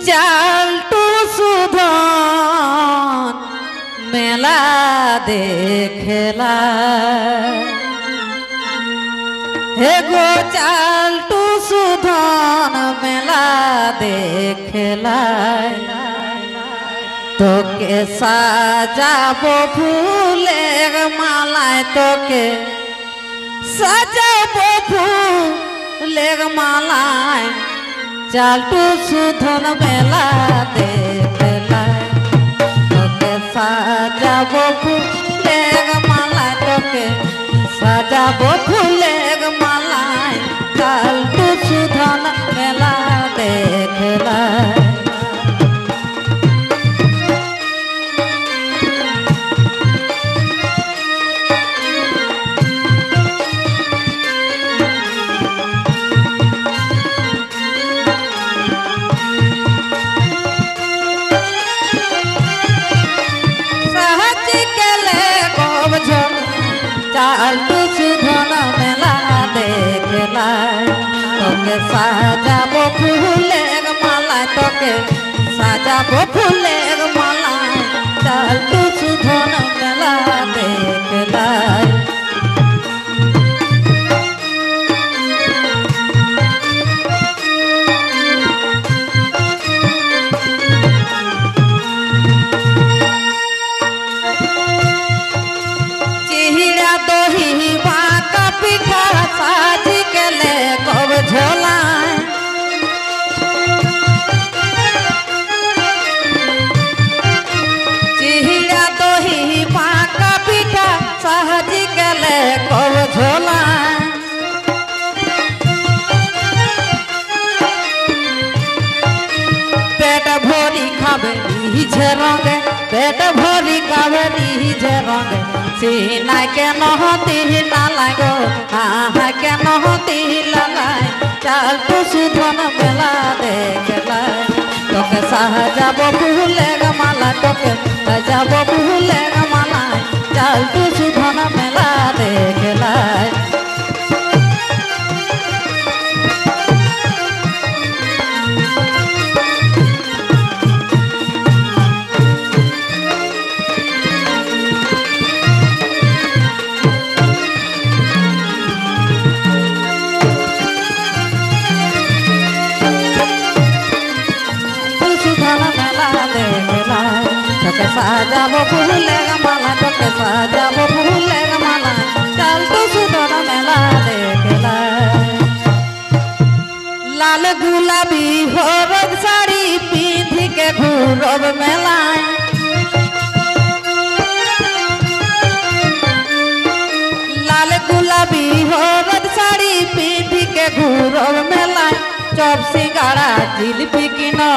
চালটু সুধন মেলা দেখেলা হে গো চালটু সুধন মেলা দেখেলা তোকে সাজাবো ফুলের মালায় তোকে সাজাবো ফুলের মালায় চালটু সুধন মেলা দেখেলায় তোকে সাজাবো ফুলের মালায় তোকে সাজাবো ফুলের মালায় চালটু সুধন মেলা দেখেলায় চালটু সুধন মেলা দেখেলায় তোকে সাজাবো ফুলের মালায় তোকে সাজাবো ফুলের মালায় চালটু সুধন মেলা দেখেলায় रंगे पेट भरी कावेरी रंगे सीना के नहती लागो हाँ के नहती लाय चालटू सुधन मेला देखलाय तोके साजाबो फूलेर माला तोके साजाबो फूलेर माला चालटू सुधन मेला देखलाय साजाबो फूलेर माला तोके साजाबो फूलेर माला चालटू सुधन मेला देखलाय लाल गुलाबी हरद साड़ी पिंधी के घूरब मेलाय लाल गुलाबी हरद साड़ी पिंधी के घूरब मेलाय चप सिंगाड़ा जिलेबी किनो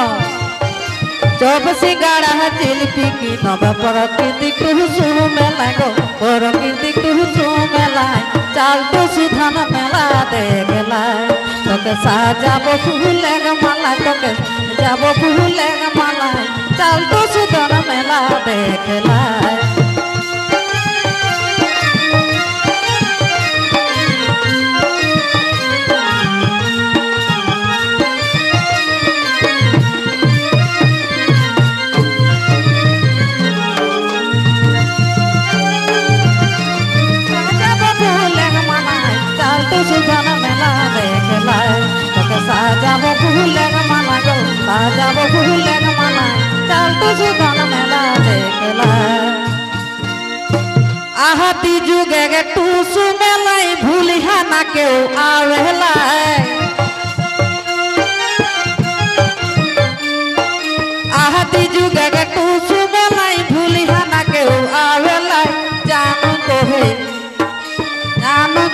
चप सिंगाड़ा जिलेबी की नव प्रकृति कुसुम मेला गो प्रकृति कुसुम मेला चालटू सुधन मेला देखलाय तोके साजाबो फूलेर माला तोके साजाबो फूलेर माला चालटू सुधन मेला देखलाय साजाबो फूलेर माला गो साजाबो फूलेर माला चालटू सुधन मेला देखलाय आहती जुगे गे टूसु मेलाई भूलिहा ना केउ आवेलाय आहती जुगे गे टूसु मेलाई भूलिहा ना केउ आवेलाय जानू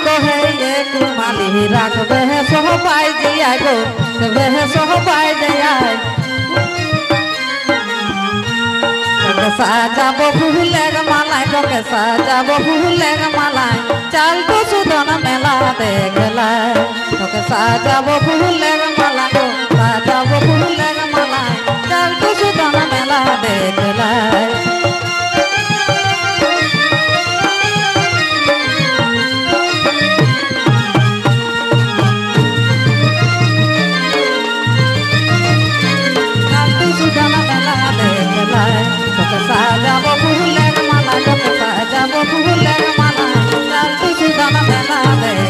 कोहे ये कुमाली राखबे सोहबाई जिया गो बे सोहबाई जिया तोके साजाबो फूलेर मालाय तोके साजाबो फूलेर मालाय चालटू सुधन मेला देखलाय तोके साजाबो फूलेर माला गो साजाबो फूलेर मालाय चालटू सुधन मेला देखलाय দে